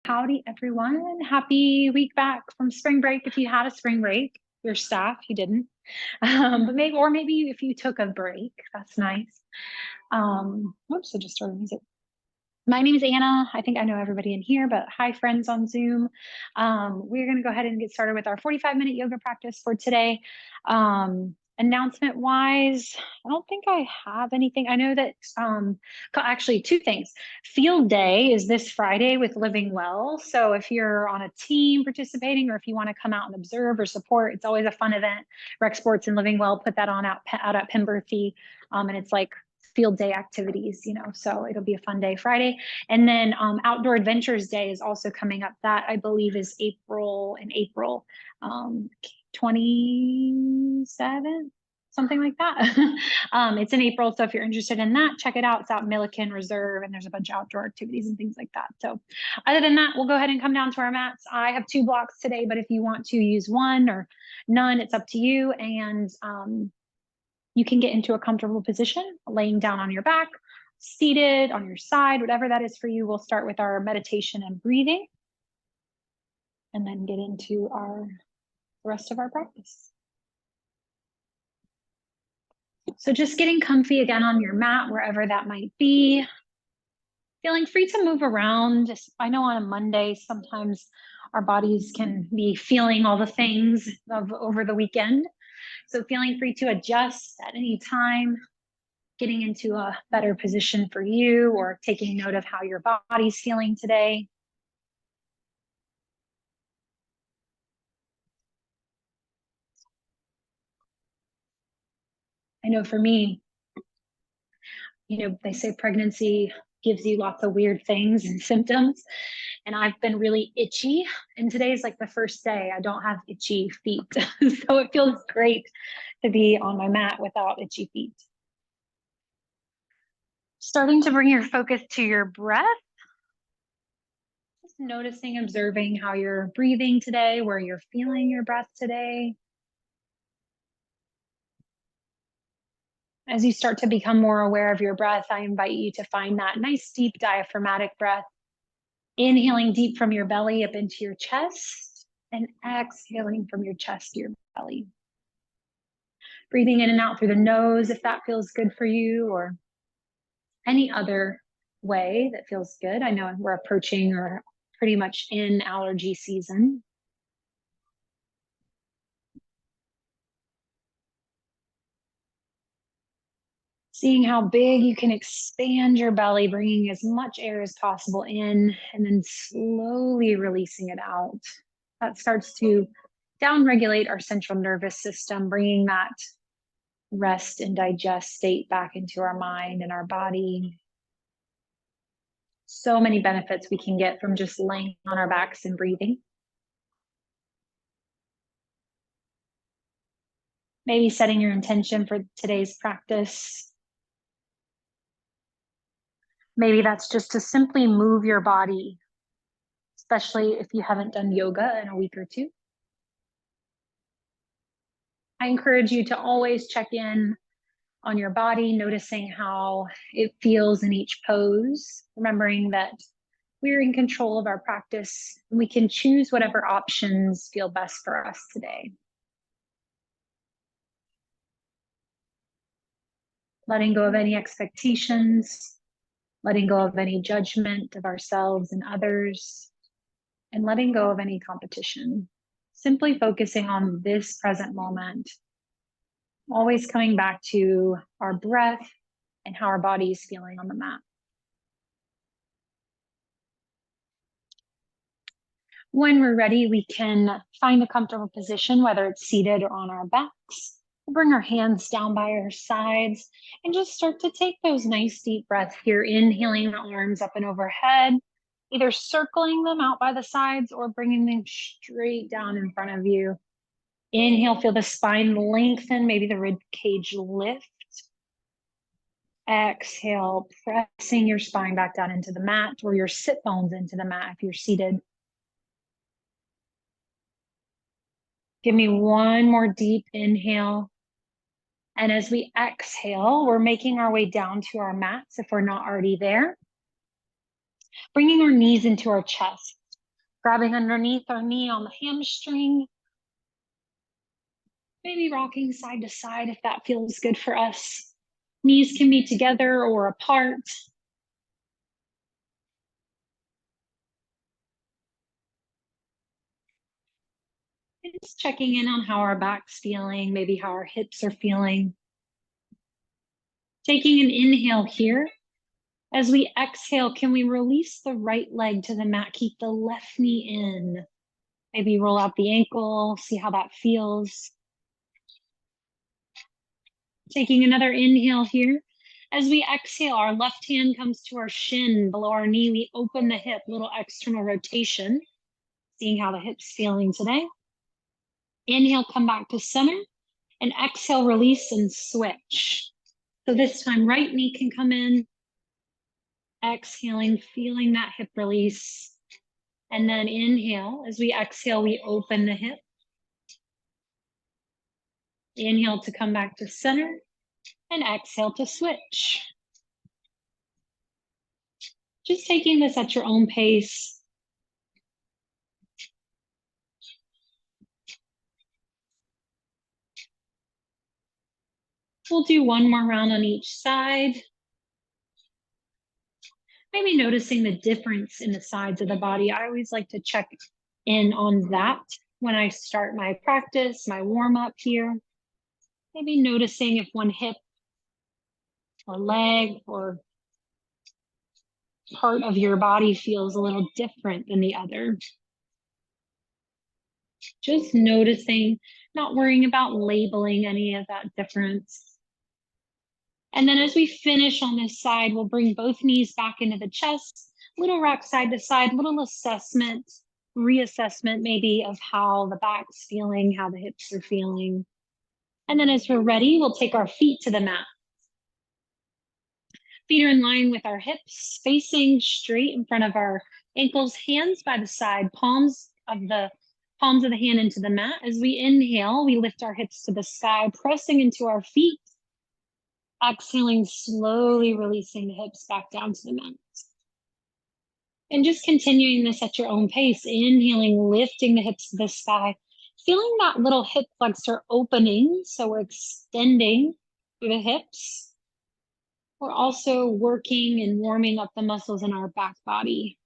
Howdy, everyone. Happy week back from spring break. If you had a spring break, your staff, you didn't. But maybe if you took a break, that's nice. Whoops, I just started music. My name is Anna. I think I know everybody in here, but hi, friends on Zoom. We're going to go ahead and get started with our 45-minute yoga practice for today. Announcement wise, I don't think I have anything. I know that actually two things. Field day is this Friday with Living Well. So if you're on a team participating or if you want to come out and observe or support, it's always a fun event. Rec Sports and Living Well put that on out at Pemberthy. And it's like field day activities, so it'll be a fun day Friday. And then Outdoor Adventures Day is also coming up. That I believe is April 27th, something like that. It's in April. So if you're interested in that, check it out. It's out Milliken Reserve and there's a bunch of outdoor activities and things like that. So other than that, we'll go ahead and come down to our mats. I have 2 blocks today, but if you want to use one or none, it's up to you. And you can get into a comfortable position, laying down on your back, seated on your side, whatever that is for you. We'll start with our meditation and breathing and then get into the rest of our practice. So just getting comfy again on your mat, wherever that might be. Feeling free to move around. I know on a Monday, sometimes our bodies can be feeling all the things over the weekend. So feeling free to adjust at any time, getting into a better position for you or taking note of how your body's feeling today. I know for me, they say pregnancy gives you lots of weird things and symptoms. And I've been really itchy. And today is like the first day I don't have itchy feet. So it feels great to be on my mat without itchy feet. Starting to bring your focus to your breath. Just noticing, observing how you're breathing today, where you're feeling your breath today. As you start to become more aware of your breath, I invite you to find that nice, deep diaphragmatic breath. Inhaling deep from your belly up into your chest and exhaling from your chest to your belly. Breathing in and out through the nose if that feels good for you, or any other way that feels good. I know we're approaching or pretty much in allergy season. Seeing how big you can expand your belly, bringing as much air as possible in, and then slowly releasing it out. That starts to downregulate our central nervous system, bringing that rest and digest state back into our mind and our body. So many benefits we can get from just laying on our backs and breathing. Maybe setting your intention for today's practice. Maybe that's just to simply move your body, especially if you haven't done yoga in a week or two. I encourage you to always check in on your body, noticing how it feels in each pose, remembering that we're in control of our practice. We can choose whatever options feel best for us today. Letting go of any expectations, letting go of any judgment of ourselves and others, and letting go of any competition. Simply focusing on this present moment, always coming back to our breath and how our body is feeling on the mat. When we're ready, we can find a comfortable position, whether it's seated or on our backs. We'll bring our hands down by our sides and just start to take those nice deep breaths here, inhaling the arms up and overhead, either circling them out by the sides or bringing them straight down in front of you. Inhale, feel the spine lengthen, maybe the rib cage lift. Exhale, pressing your spine back down into the mat or your sit bones into the mat if you're seated. Give me one more deep inhale. And as we exhale, we're making our way down to our mats if we're not already there. Bringing our knees into our chest. Grabbing underneath our knee on the hamstring. Maybe rocking side to side if that feels good for us. Knees can be together or apart. And just checking in on how our back's feeling, maybe how our hips are feeling. Taking an inhale here. As we exhale, can we release the right leg to the mat? Keep the left knee in. Maybe roll out the ankle, see how that feels. Taking another inhale here. As we exhale, our left hand comes to our shin below our knee. We open the hip, little external rotation. Seeing how the hip's feeling today. Inhale, come back to center. And exhale, release and switch. So this time, right knee can come in. Exhaling, feeling that hip release. And then inhale. As we exhale, we open the hip. Inhale to come back to center. And exhale to switch. Just taking this at your own pace. We'll do one more round on each side. Maybe noticing the difference in the sides of the body. I always like to check in on that when I start my practice, my warm-up here. Maybe noticing if one hip or leg or part of your body feels a little different than the other. Just noticing, not worrying about labeling any of that difference. And then as we finish on this side, we'll bring both knees back into the chest, little rock side to side, little assessment, reassessment maybe of how the back's feeling, how the hips are feeling. And then as we're ready, we'll take our feet to the mat. Feet are in line with our hips, facing straight in front of our ankles, hands by the side, palms of the hand into the mat. As we inhale, we lift our hips to the sky, pressing into our feet. Exhaling, slowly releasing the hips back down to the mat. And just continuing this at your own pace. Inhaling, lifting the hips to the sky. Feeling that little hip flexor opening, so we're extending through the hips. We're also working and warming up the muscles in our back body.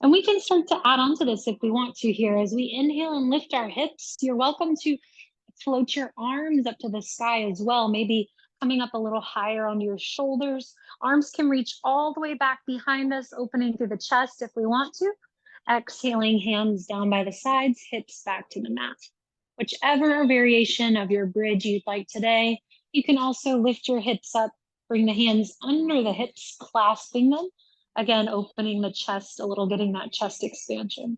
And we can start to add on to this if we want to here. As we inhale and lift our hips, you're welcome to float your arms up to the sky as well, maybe coming up a little higher onto your shoulders. Arms can reach all the way back behind us, opening through the chest if we want to. Exhaling, hands down by the sides, hips back to the mat. Whichever variation of your bridge you'd like today. You can also lift your hips up, bring the hands under the hips, clasping them. Again, opening the chest a little, getting that chest expansion.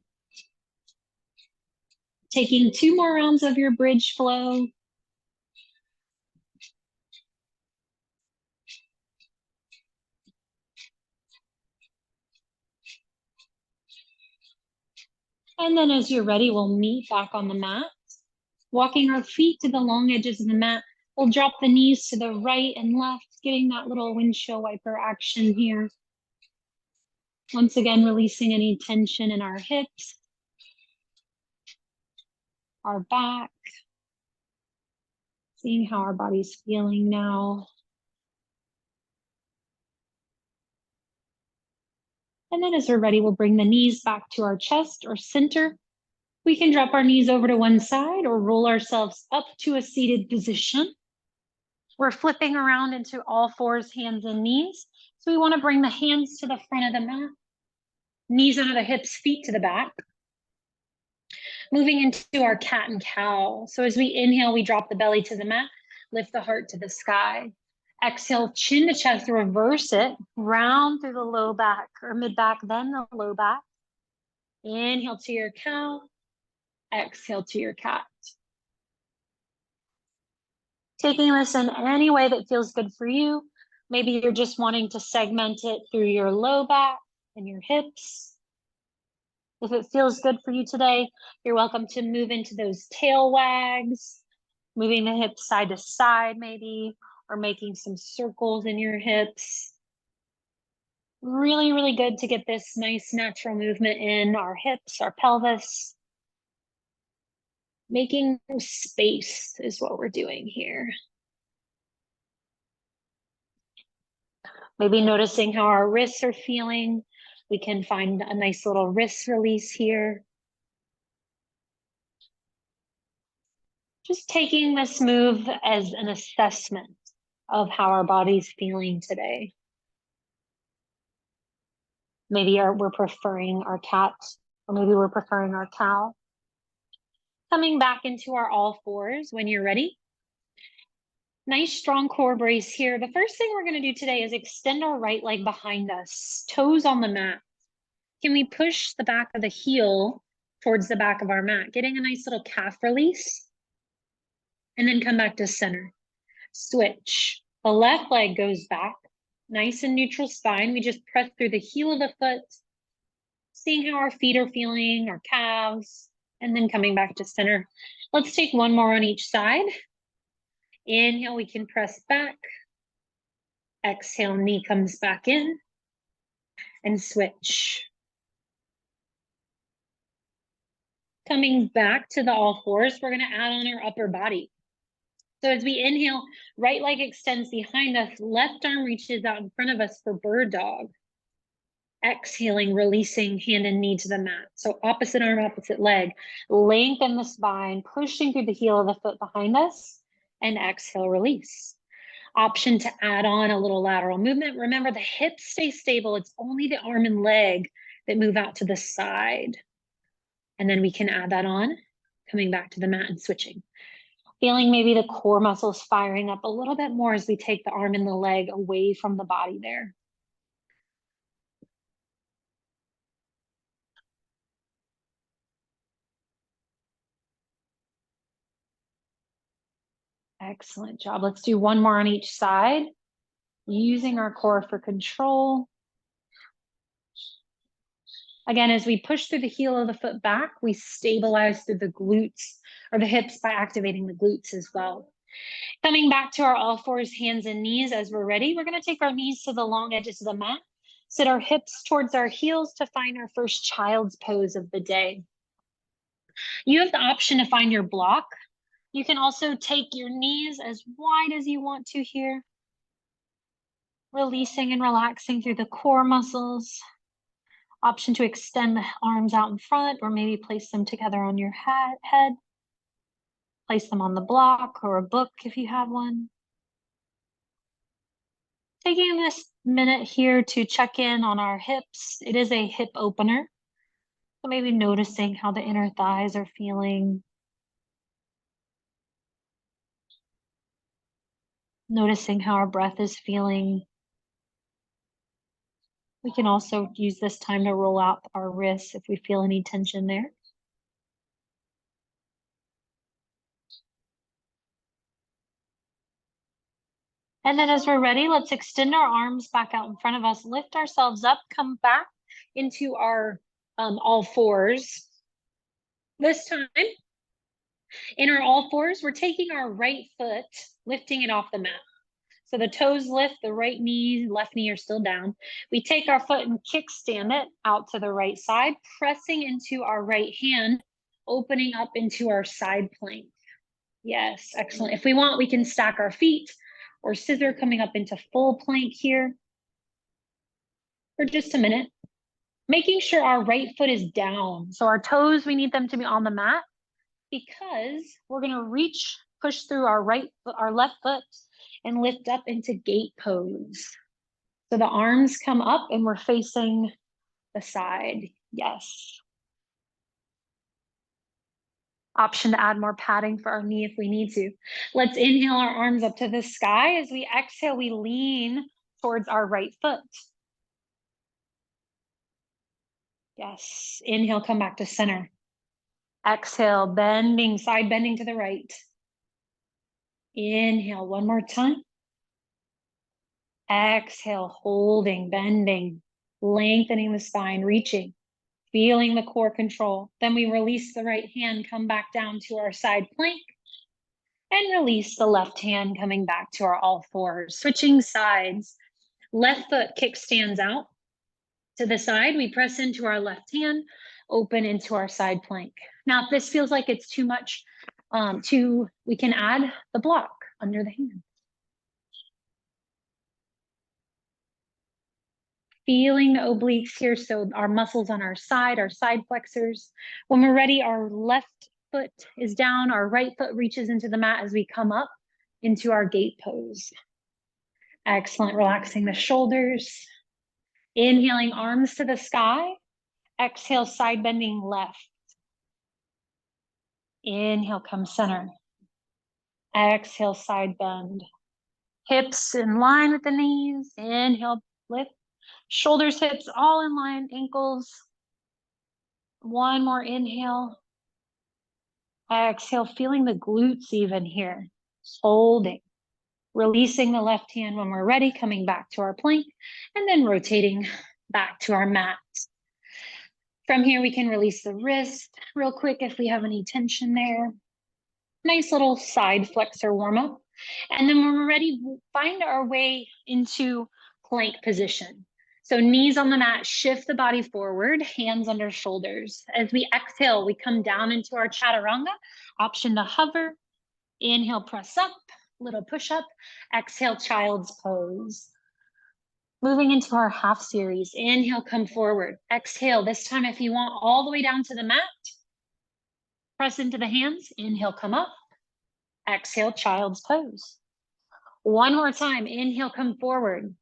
Taking 2 more rounds of your bridge flow. And then as you're ready, we'll meet back on the mat. Walking our feet to the long edges of the mat. We'll drop the knees to the right and left, getting that little windshield wiper action here. Once again, releasing any tension in our hips, our back. Seeing how our body's feeling now. And then as we're ready, we'll bring the knees back to our chest or center. We can drop our knees over to one side or roll ourselves up to a seated position. We're flipping around into all fours, hands and knees. So we want to bring the hands to the front of the mat, knees under the hips, feet to the back. Moving into our cat and cow. So as we inhale, we drop the belly to the mat, lift the heart to the sky. Exhale, chin to chest, reverse it, round through the low back or mid back, then the low back. Inhale to your cow, exhale to your cat. Taking this in any way that feels good for you. Maybe you're just wanting to segment it through your low back and your hips. If it feels good for you today, you're welcome to move into those tail wags, moving the hips side to side maybe, or making some circles in your hips. Really, really good to get this nice natural movement in our hips, our pelvis. Making space is what we're doing here. Maybe noticing how our wrists are feeling. We can find a nice little wrist release here. Just taking this move as an assessment of how our body's feeling today. Maybe we're preferring our cat, or maybe we're preferring our cow. Coming back into our all fours when you're ready. Nice strong core brace here. The first thing we're going to do today is extend our right leg behind us, toes on the mat. Can we push the back of the heel towards the back of our mat, getting a nice little calf release, and then come back to center. Switch. The left leg goes back, nice and neutral spine. We just press through the heel of the foot, seeing how our feet are feeling, our calves, and then coming back to center. Let's take one more on each side. Inhale, we can press back. Exhale, knee comes back in. And switch. Coming back to the all fours, we're going to add on our upper body. So as we inhale, right leg extends behind us, left arm reaches out in front of us for bird dog. Exhaling, releasing hand and knee to the mat. So opposite arm, opposite leg. Lengthen the spine, pushing through the heel of the foot behind us, and exhale, release. Option to add on a little lateral movement. Remember, the hips stay stable. It's only the arm and leg that move out to the side. And then we can add that on, coming back to the mat and switching. Feeling maybe the core muscles firing up a little bit more as we take the arm and the leg away from the body there. Excellent job. Let's do one more on each side, using our core for control. Again, as we push through the heel of the foot back, we stabilize through the glutes or the hips by activating the glutes as well. Coming back to our all fours, hands and knees as we're ready. We're going to take our knees to the long edges of the mat, sit our hips towards our heels to find our first child's pose of the day. You have the option to find your block. You can also take your knees as wide as you want to here, releasing and relaxing through the core muscles. Option to extend the arms out in front, or maybe place them together on your head. Place them on the block or a book if you have one. Taking this minute here to check in on our hips. It is a hip opener. So maybe noticing how the inner thighs are feeling. Noticing how our breath is feeling. We can also use this time to roll out our wrists if we feel any tension there. And then as we're ready, let's extend our arms back out in front of us, lift ourselves up, come back into our all fours. This time, in our all fours, we're taking our right foot, lifting it off the mat. So the toes lift, the right knee, left knee are still down. We take our foot and kickstand it out to the right side, pressing into our right hand, opening up into our side plank. Yes, excellent. If we want, we can stack our feet or scissor coming up into full plank here for just a minute. Making sure our right foot is down. So our toes, we need them to be on the mat because we're going to reach, push through our left foot and lift up into gate pose. So the arms come up and we're facing the side. Yes. Option to add more padding for our knee if we need to. Let's inhale our arms up to the sky. As we exhale, we lean towards our right foot. Yes. Inhale, come back to center. Exhale, bending, side bending to the right. Inhale, one more time. Exhale, holding, bending, lengthening the spine, reaching, feeling the core control. Then we release the right hand, come back down to our side plank, and release the left hand, coming back to our all fours. Switching sides. Left foot kickstands out. To the side, we press into our left hand, open into our side plank. Now, if this feels like it's too much, we can add the block under the hand. Feeling the obliques here, so our muscles on our side flexors. When we're ready, our left foot is down, our right foot reaches into the mat as we come up into our gate pose. Excellent, relaxing the shoulders. Inhaling, arms to the sky. Exhale, side bending left. Inhale, come center. Exhale, side bend. Hips in line with the knees. Inhale, lift. Shoulders, hips, all in line, ankles. One more inhale. Exhale, feeling the glutes even here. Holding. Releasing the left hand when we're ready, coming back to our plank, and then rotating back to our mat. From here, we can release the wrist real quick if we have any tension there. Nice little side flexor warm up. And then when we're ready, we'll find our way into plank position. So knees on the mat, shift the body forward, hands under shoulders. As we exhale, we come down into our chaturanga, option to hover. Inhale, press up, little push up. Exhale, child's pose. Moving into our half series. Inhale, come forward. Exhale, this time if you want, all the way down to the mat. Press into the hands. Inhale, come up. Exhale, child's pose. One more time. Inhale, come forward.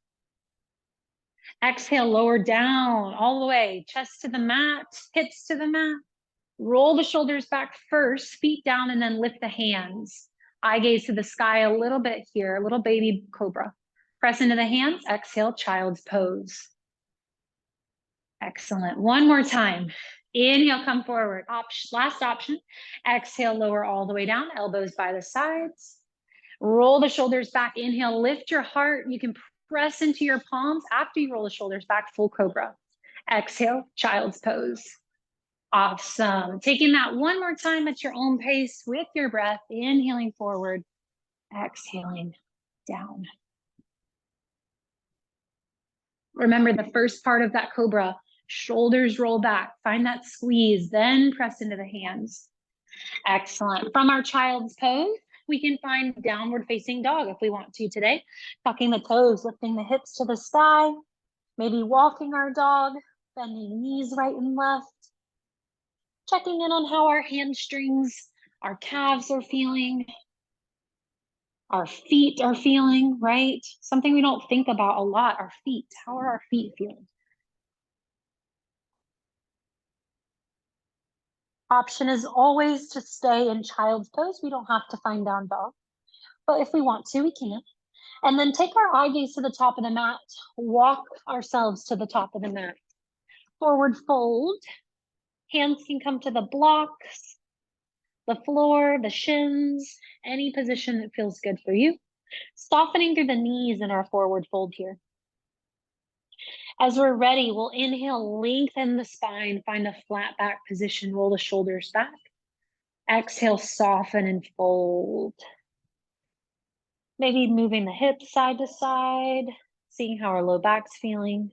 Exhale, lower down all the way. Chest to the mat, hips to the mat. Roll the shoulders back first, feet down, and then lift the hands. Eye gaze to the sky a little bit here, a little baby cobra. Press into the hands. Exhale, child's pose. Excellent. One more time. Inhale, come forward. Last option. Exhale, lower all the way down, elbows by the sides. Roll the shoulders back. Inhale, lift your heart. You can press into your palms after you roll the shoulders back, full cobra. Exhale, child's pose. Awesome. Taking that one more time at your own pace with your breath. Inhaling forward, exhaling down. Remember the first part of that cobra, shoulders roll back, find that squeeze, then press into the hands. Excellent. From our child's pose, we can find downward facing dog if we want to today. Tucking the toes, lifting the hips to the sky, maybe walking our dog, bending knees right and left. Checking in on how our hamstrings, our calves are feeling, our feet are feeling, right? Something we don't think about a lot, our feet. How are our feet feeling? Option is always to stay in child's pose. We don't have to find down dog, but if we want to, we can. And then take our eye gaze to the top of the mat, walk ourselves to the top of the mat. Forward fold, hands can come to the blocks, the floor, the shins, any position that feels good for you. Softening through the knees in our forward fold here. As we're ready, we'll inhale, lengthen the spine, find a flat back position, roll the shoulders back. Exhale, soften and fold. Maybe moving the hips side to side, seeing how our low back's feeling.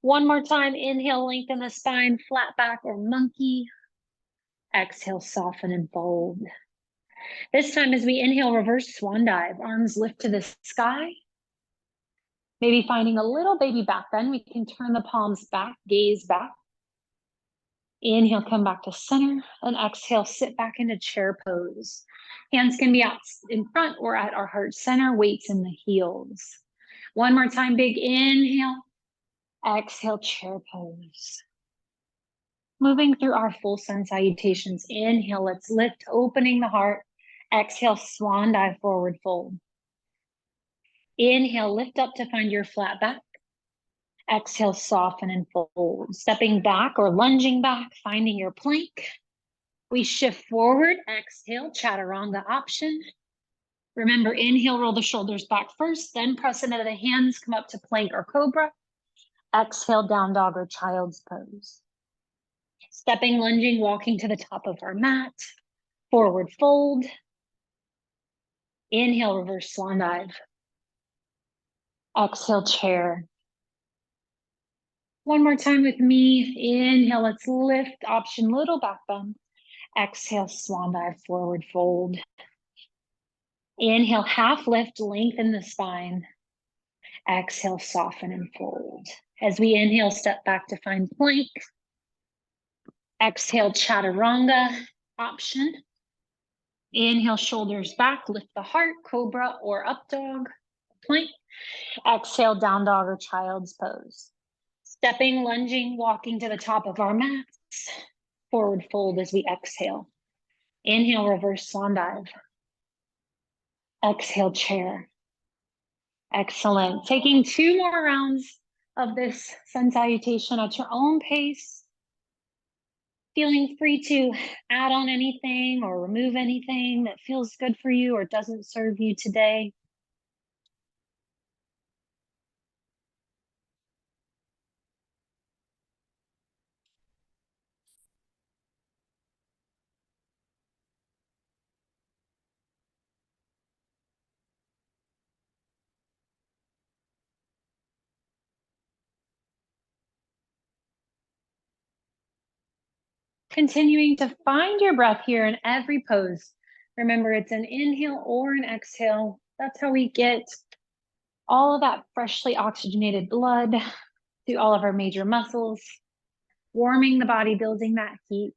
One more time, inhale, lengthen the spine, flat back or monkey. Exhale, soften and fold. This time as we inhale, reverse swan dive, arms lift to the sky. Maybe finding a little baby back bend, we can turn the palms back, gaze back. Inhale, come back to center, and exhale, sit back into chair pose. Hands can be out in front or at our heart center, weights in the heels. One more time, big inhale, exhale, chair pose. Moving through our full sun salutations. Inhale, let's lift, opening the heart. Exhale, swan dive, forward fold. Inhale, lift up to find your flat back. Exhale, soften and fold. Stepping back or lunging back, finding your plank. We shift forward, exhale, chaturanga option. Remember, inhale, roll the shoulders back first, then press into the hands, come up to plank or cobra. Exhale, down dog or child's pose. Stepping, lunging, walking to the top of our mat. Forward fold. Inhale, reverse swan dive. Exhale, chair. One more time with me. Inhale, let's lift, option little back bend. Exhale, swan dive, forward fold. Inhale, half lift, lengthen the spine. Exhale, soften and fold. As we inhale, step back to find plank. Exhale, chaturanga option. Inhale, shoulders back, lift the heart, cobra or up dog, plank. Exhale, down dog or child's pose. Stepping, lunging, walking to the top of our mats. Forward fold as we exhale. Inhale, reverse swan dive. Exhale, chair. Excellent. Taking 2 more rounds of this sun salutation at your own pace. Feeling free to add on anything or remove anything that feels good for you or doesn't serve you today. Continuing to find your breath here in every pose. Remember, it's an inhale or an exhale. That's how we get all of that freshly oxygenated blood to all of our major muscles, warming the body, building that heat.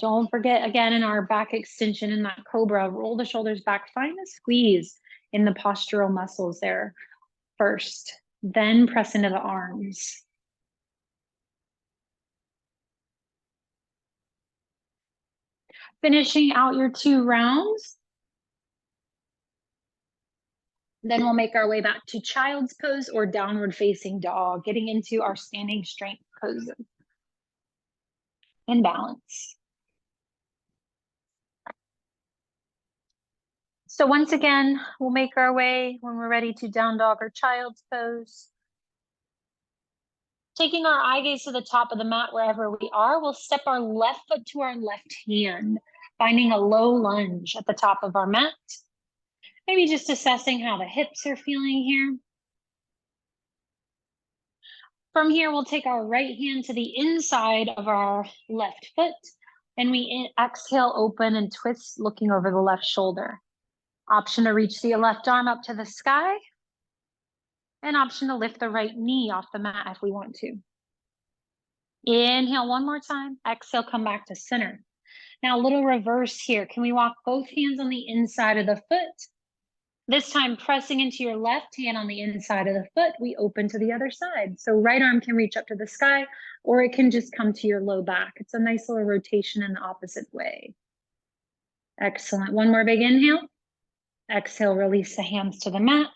Don't forget, again, in our back extension in that cobra, roll the shoulders back, find a squeeze in the postural muscles there first, then press into the arms. Finishing out your 2 rounds. Then we'll make our way back to child's pose or downward facing dog, getting into our standing strength pose and balance. So once again, we'll make our way when we're ready to down dog or child's pose. Taking our eye gaze to the top of the mat wherever we are, we'll step our left foot to our left hand, finding a low lunge at the top of our mat. Maybe just assessing how the hips are feeling here. From here, we'll take our right hand to the inside of our left foot, and we exhale, open and twist, looking over the left shoulder. Option to reach the left arm up to the sky, and option to lift the right knee off the mat if we want to. Inhale one more time, exhale, come back to center. Now a little reverse here. Can we walk both hands on the inside of the foot? This time pressing into your left hand on the inside of the foot, we open to the other side. So right arm can reach up to the sky, or it can just come to your low back. It's a nice little rotation in the opposite way. Excellent. One more big inhale. Exhale, release the hands to the mat.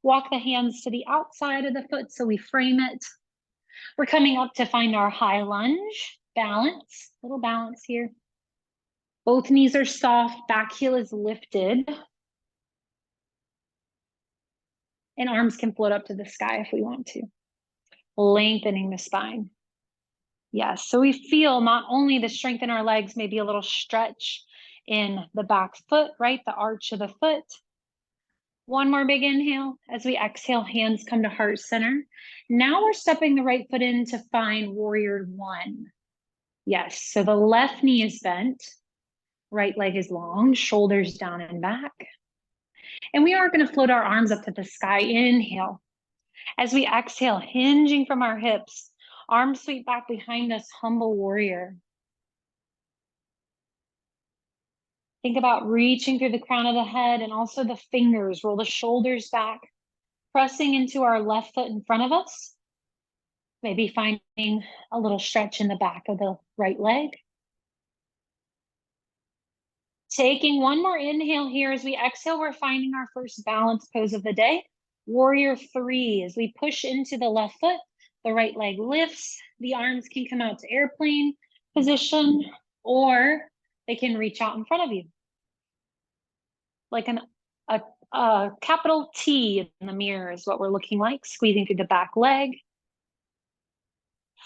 Walk the hands to the outside of the foot so we frame it. We're coming up to find our high lunge. Balance, little balance here. Both knees are soft, back heel is lifted. And arms can float up to the sky if we want to. Lengthening the spine. Yes, so we feel not only the strength in our legs, maybe a little stretch in the back foot, right? The arch of the foot. One more big inhale. As we exhale, hands come to heart center. Now we're stepping the right foot in to find warrior 1. Yes, so the left knee is bent. Right leg is long, shoulders down and back. And we are going to float our arms up to the sky. Inhale. As we exhale, hinging from our hips, arms sweep back behind us, humble warrior. Think about reaching through the crown of the head and also the fingers. Roll the shoulders back, pressing into our left foot in front of us. Maybe finding a little stretch in the back of the right leg. Taking one more inhale here. As we exhale, we're finding our first balance pose of the day. Warrior 3. As we push into the left foot, the right leg lifts. The arms can come out to airplane position, or they can reach out in front of you. Like a capital T in the mirror is what we're looking like, squeezing through the back leg.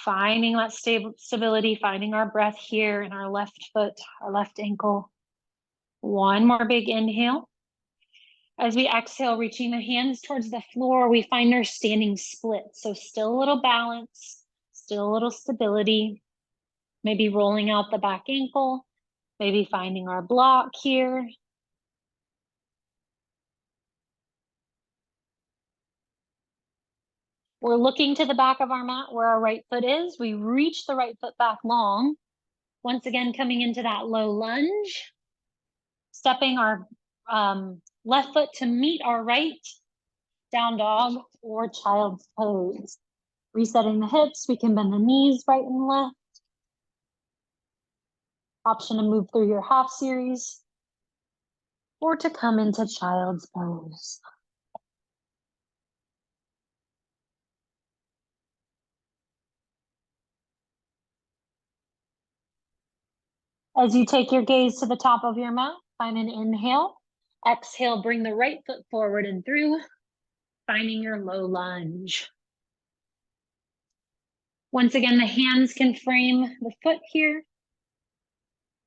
Finding that stability, finding our breath here in our left foot, our left ankle. One more big inhale. As we exhale, reaching the hands towards the floor, we find our standing split. So still a little balance, still a little stability, maybe rolling out the back ankle, maybe finding our block here. We're looking to the back of our mat where our right foot is. We reach the right foot back long. Once again, coming into that low lunge, stepping our left foot to meet our right, down dog or child's pose. Resetting the hips, we can bend the knees right and left. Option to move through your half series or to come into child's pose. As you take your gaze to the top of your mat, find an inhale. Exhale, bring the right foot forward and through, finding your low lunge. Once again, the hands can frame the foot here,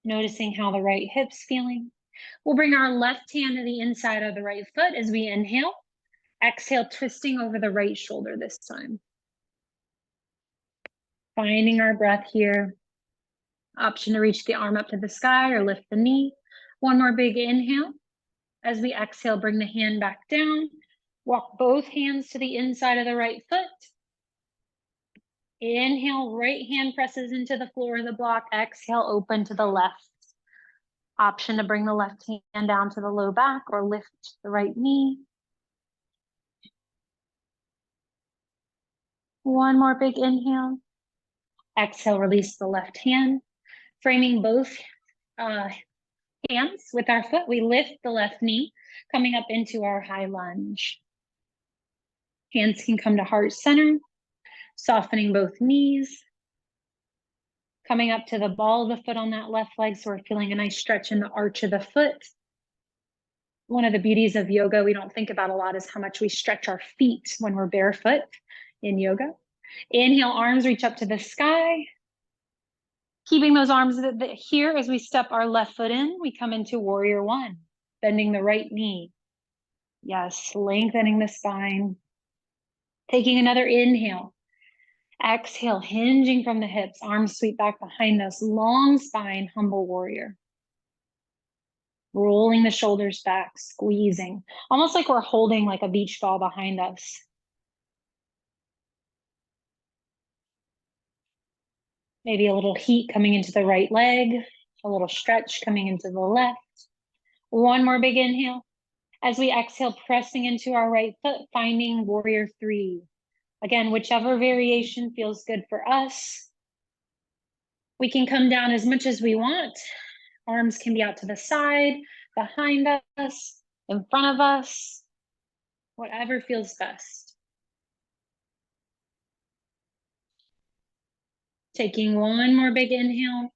noticing how the right hip's feeling. We'll bring our left hand to the inside of the right foot as we inhale. Exhale, twisting over the right shoulder this time. Finding our breath here. Option to reach the arm up to the sky or lift the knee. One more big inhale. As we exhale, bring the hand back down. Walk both hands to the inside of the right foot. Inhale, right hand presses into the floor of the block. Exhale, open to the left. Option to bring the left hand down to the low back or lift the right knee. One more big inhale. Exhale, release the left hand. Framing both hands with our foot, we lift the left knee, coming up into our high lunge. Hands can come to heart center, softening both knees. Coming up to the ball of the foot on that left leg, so we're feeling a nice stretch in the arch of the foot. One of the beauties of yoga we don't think about a lot is how much we stretch our feet when we're barefoot in yoga. Inhale, arms reach up to the sky. Keeping those arms here as we step our left foot in, we come into warrior one, bending the right knee. Yes, lengthening the spine. Taking another inhale. Exhale, hinging from the hips, arms sweep back behind us, long spine, humble warrior. Rolling the shoulders back, squeezing, almost like we're holding like a beach ball behind us. Maybe a little heat coming into the right leg, a little stretch coming into the left. One more big inhale. As we exhale, pressing into our right foot, finding warrior three. Again, whichever variation feels good for us. We can come down as much as we want. Arms can be out to the side, behind us, in front of us, whatever feels best. Taking one more big inhale.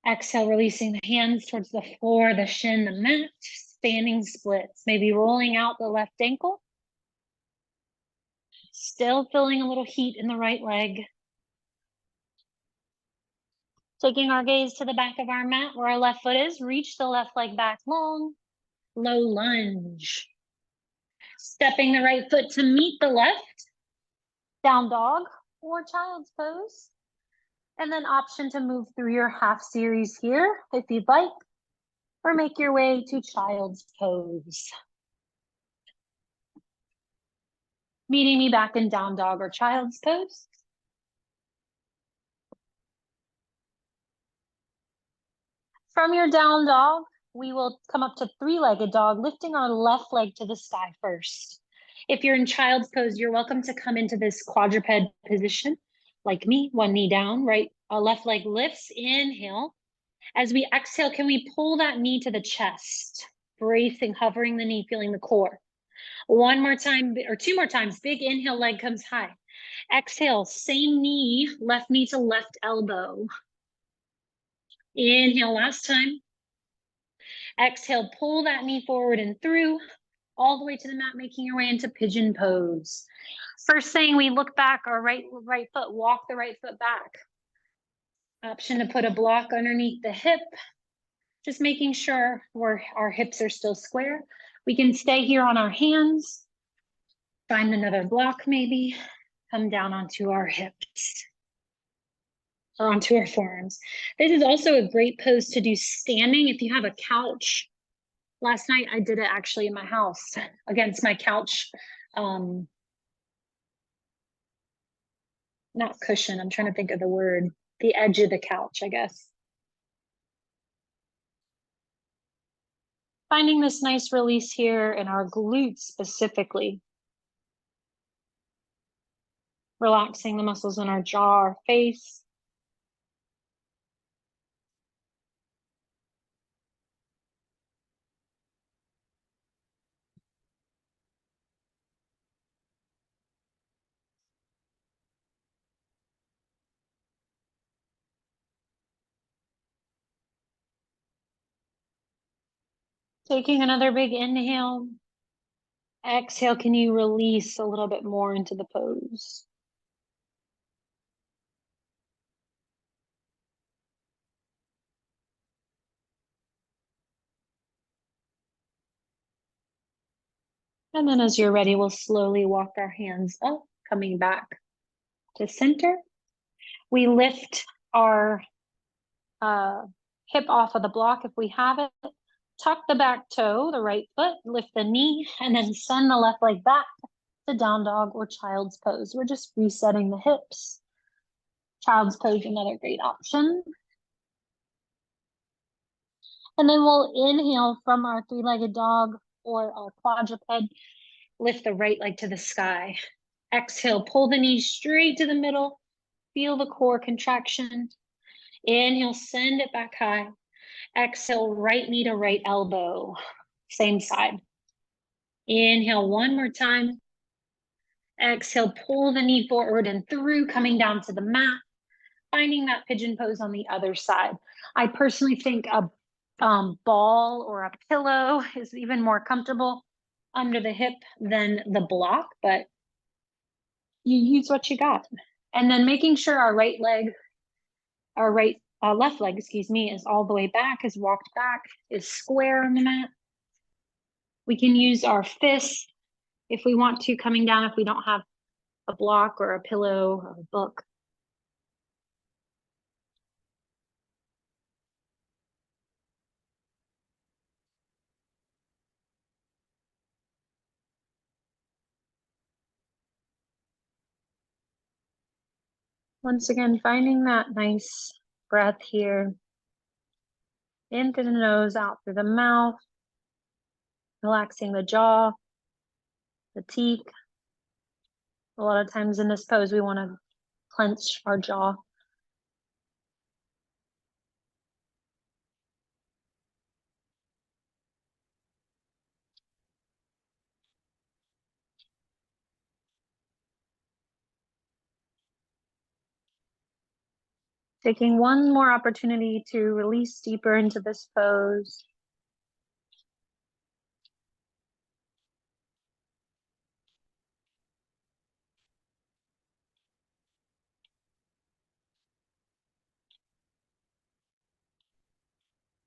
Exhale, releasing the hands towards the floor, the shin, the mat, standing splits. Maybe rolling out the left ankle. Still feeling a little heat in the right leg. Taking our gaze to the back of our mat where our left foot is, reach the left leg back long, low lunge. Stepping the right foot to meet the left, down dog or child's pose. And then option to move through your half series here if you'd like, or make your way to child's pose. Meeting me back in down dog or child's pose. From your down dog, we will come up to three-legged dog, lifting our left leg to the sky first. If you're in child's pose, you're welcome to come into this quadruped position, like me, one knee down, right? Our left leg lifts, inhale. As we exhale, can we pull that knee to the chest? Bracing, hovering the knee, feeling the core. One more time, or two more times, big inhale, leg comes high. Exhale, same knee, left knee to left elbow. Inhale, last time. Exhale, pull that knee forward and through, all the way to the mat, making your way into pigeon pose. First thing, we look back, our right foot, walk the right foot back. Option to put a block underneath the hip. Just making sure our hips are still square. We can stay here on our hands, find another block maybe, come down onto our hips or onto our forearms. This is also a great pose to do standing if you have a couch. Last night I did it actually in my house against my couch. Not cushion, I'm trying to think of the word. The edge of the couch, I guess. Finding this nice release here in our glutes specifically. Relaxing the muscles in our jaw, our face. Taking another big inhale. Exhale, can you release a little bit more into the pose? And then as you're ready, we'll slowly walk our hands up, coming back to center. We lift our hip off of the block if we have it. Tuck the back toe, the right foot, lift the knee, and then send the left leg back to down dog or child's pose. We're just resetting the hips. Child's pose, another great option. And then we'll inhale from our three-legged dog or our quadruped, lift the right leg to the sky. Exhale, pull the knees straight to the middle. Feel the core contraction. Inhale, send it back high. Exhale, right knee to right elbow. Same side. Inhale one more time. Exhale, pull the knee forward and through, coming down to the mat. Finding that pigeon pose on the other side. I personally think a ball or a pillow is even more comfortable under the hip than the block, but you use what you got. And then making sure our left leg, excuse me, is all the way back, is walked back, is square on the mat. We can use our fists if we want to, coming down if we don't have a block or a pillow or a book. Once again, finding that nice breath here. In through the nose, out through the mouth. Relaxing the jaw, the teeth. A lot of times in this pose, we want to clench our jaw. Taking one more opportunity to release deeper into this pose.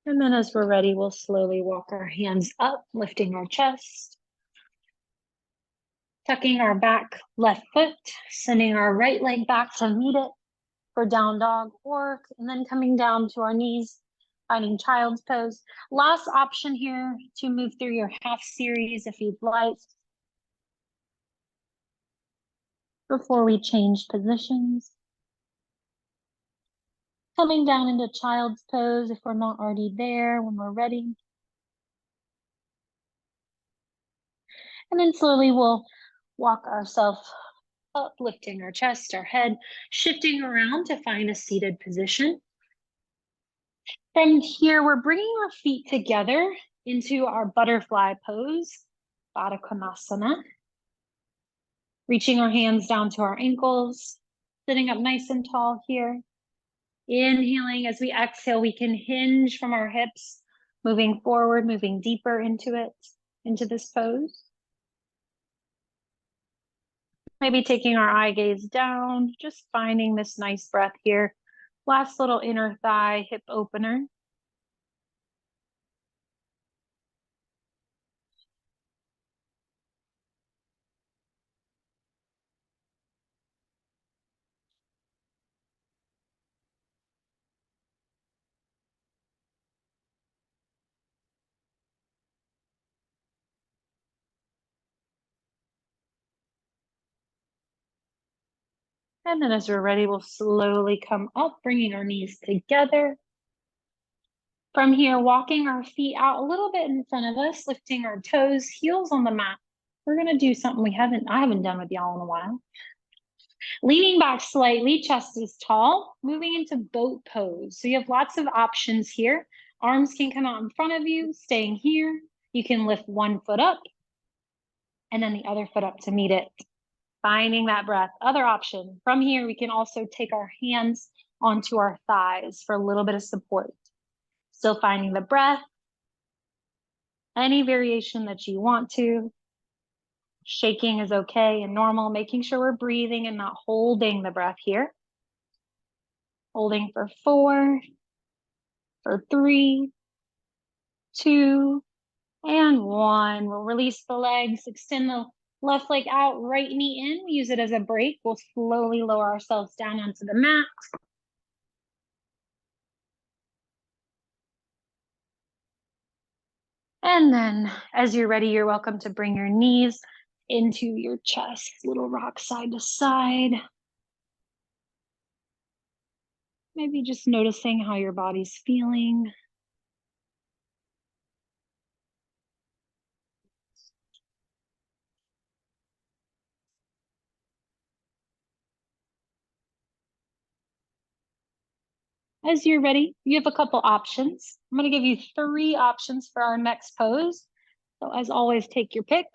And then as we're ready, we'll slowly walk our hands up, lifting our chest. Tucking our back left foot, sending our right leg back to meet it for down dog, and then coming down to our knees, finding child's pose. Last option here to move through your half series if you'd like, before we change positions. Coming down into child's pose if we're not already there when we're ready. And then slowly we'll walk ourselves up, lifting our chest, our head, shifting around to find a seated position. From here, we're bringing our feet together into our butterfly pose, Baddha Konasana. Reaching our hands down to our ankles, sitting up nice and tall here. Inhaling as we exhale, we can hinge from our hips, moving forward, moving deeper into it, into this pose. Maybe taking our eye gaze down, just finding this nice breath here. Last little inner thigh hip opener. And then as we're ready, we'll slowly come up, bringing our knees together. From here, walking our feet out a little bit in front of us, lifting our toes, heels on the mat. We're gonna do something I haven't done with y'all in a while. Leaning back slightly, chest is tall, moving into boat pose. So you have lots of options here. Arms can come out in front of you, staying here. You can lift one foot up and then the other foot up to meet it. Finding that breath. Other option. From here, we can also take our hands onto our thighs for a little bit of support. Still finding the breath. Any variation that you want to. Shaking is okay and normal, making sure we're breathing and not holding the breath here. Holding for 4, for 3, 2, and 1. We'll release the legs, extend the left leg out, right knee in. We use it as a break. We'll slowly lower ourselves down onto the mat. And then as you're ready, you're welcome to bring your knees into your chest. Little rock side to side. Maybe just noticing how your body's feeling. As you're ready, you have a couple options. I'm going to give you 3 options for our next pose. So as always, take your pick.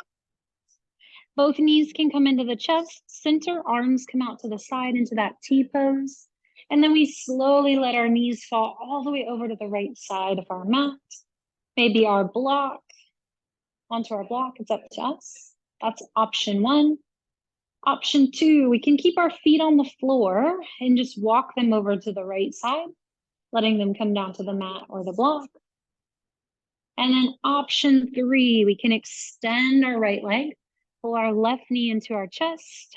Both knees can come into the chest, center, arms come out to the side into that T pose. And then we slowly let our knees fall all the way over to the right side of our mat. Maybe our block, onto our block, it's up to us. That's option 1. Option 2, we can keep our feet on the floor and just walk them over to the right side, letting them come down to the mat or the block. And then option 3, we can extend our right leg, pull our left knee into our chest,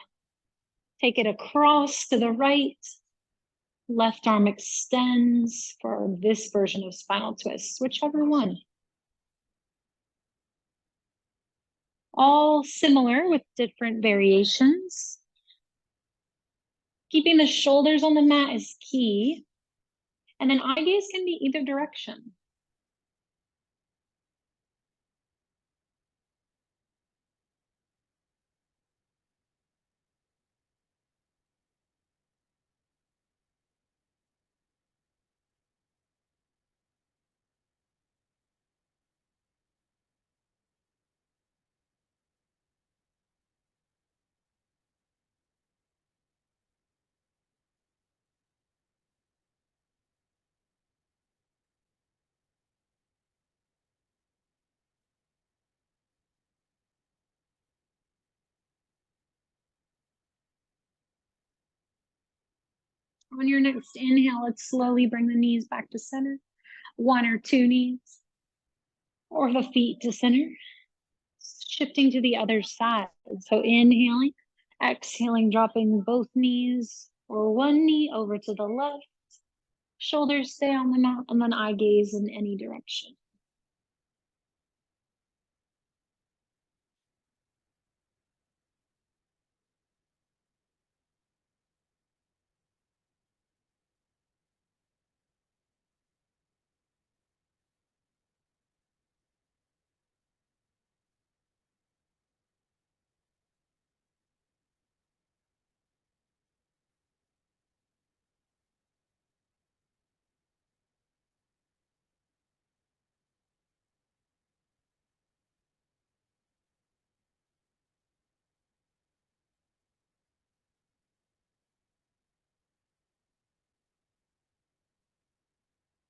take it across to the right, left arm extends for this version of spinal twist, whichever one. All similar with different variations. Keeping the shoulders on the mat is key. And then eye gaze can be either direction. On your next inhale, let's slowly bring the knees back to center. 1 or 2 knees, or the feet to center. Shifting to the other side. So inhaling, exhaling, dropping both knees or one knee over to the left. Shoulders stay on the mat, and then eye gaze in any direction.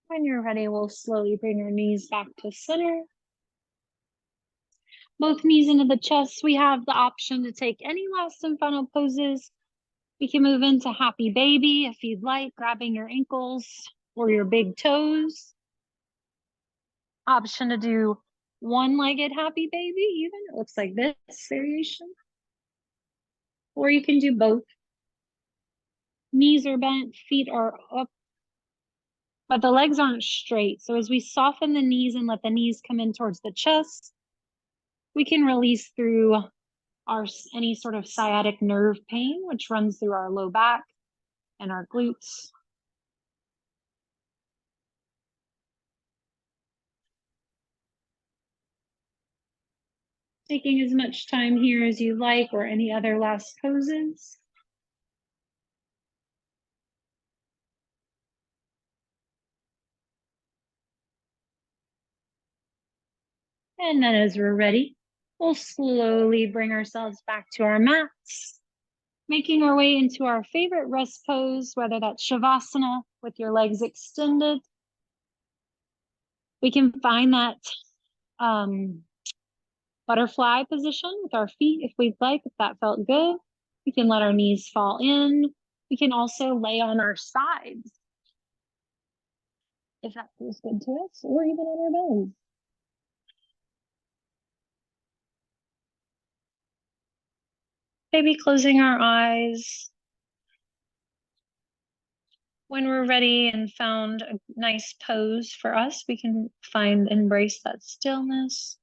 When you're ready, we'll slowly bring your knees back to center. Both knees into the chest. We have the option to take any last and final poses. We can move into happy baby if you'd like, grabbing your ankles or your big toes. Option to do one-legged happy baby, even. It looks like this variation. Or you can do both. Knees are bent, feet are up, but the legs aren't straight. So as we soften the knees and let the knees come in towards the chest, we can release through any sort of sciatic nerve pain, which runs through our low back and our glutes. Taking as much time here as you like, or any other last poses. And then as we're ready, we'll slowly bring ourselves back to our mats, making our way into our favorite rest pose, whether that's Shavasana with your legs extended. We can find that butterfly position with our feet if we'd like, if that felt good. We can let our knees fall in. We can also lay on our sides if that feels good to us, or even on our bellies. Maybe closing our eyes. When we're ready and found a nice pose for us, we can embrace that stillness.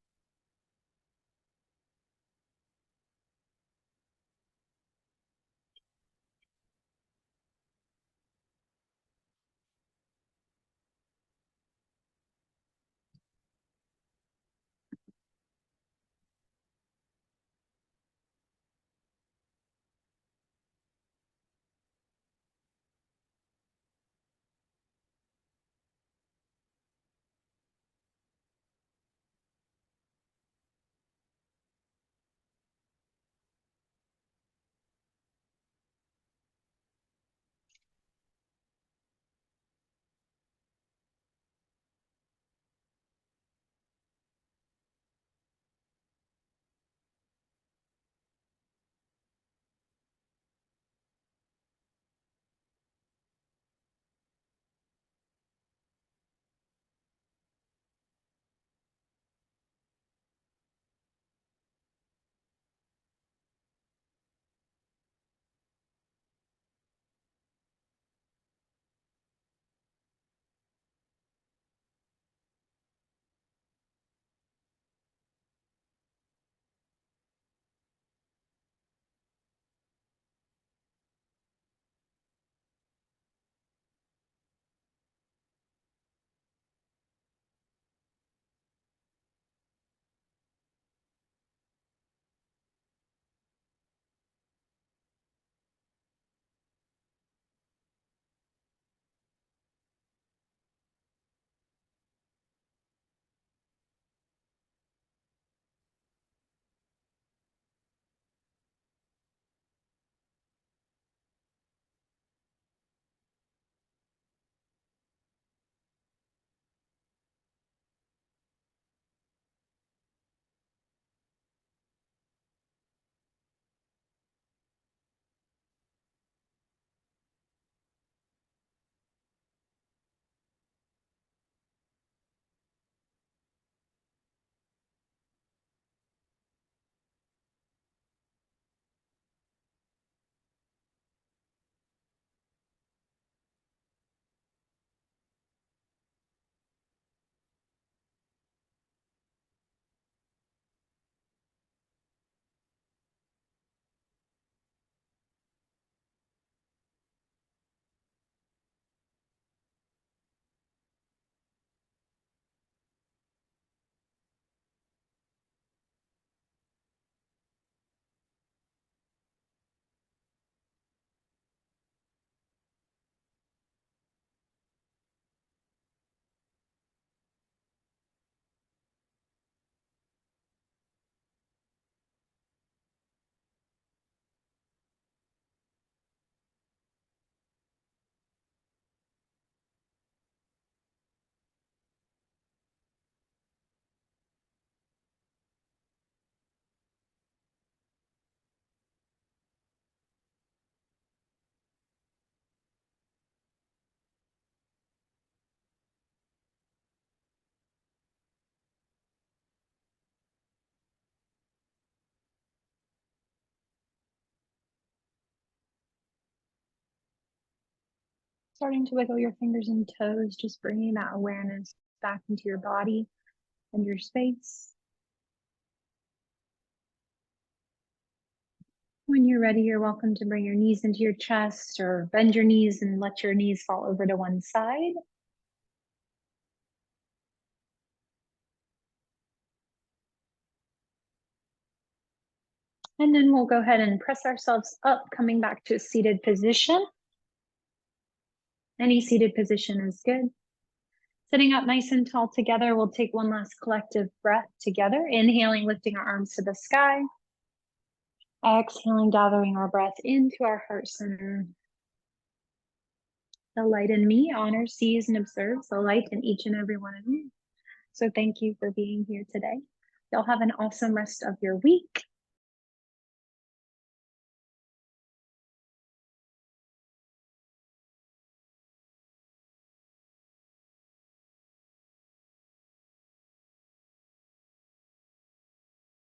Starting to wiggle your fingers and toes, just bringing that awareness back into your body and your space. When you're ready, you're welcome to bring your knees into your chest or bend your knees and let your knees fall over to one side. And then we'll go ahead and press ourselves up, coming back to a seated position. Any seated position is good. Sitting up nice and tall together, we'll take one last collective breath together. Inhaling, lifting our arms to the sky. Exhaling, gathering our breath into our heart center. The light in me honors, sees, and observes the light in each and every one of you. So thank you for being here today. Y'all have an awesome rest of your week.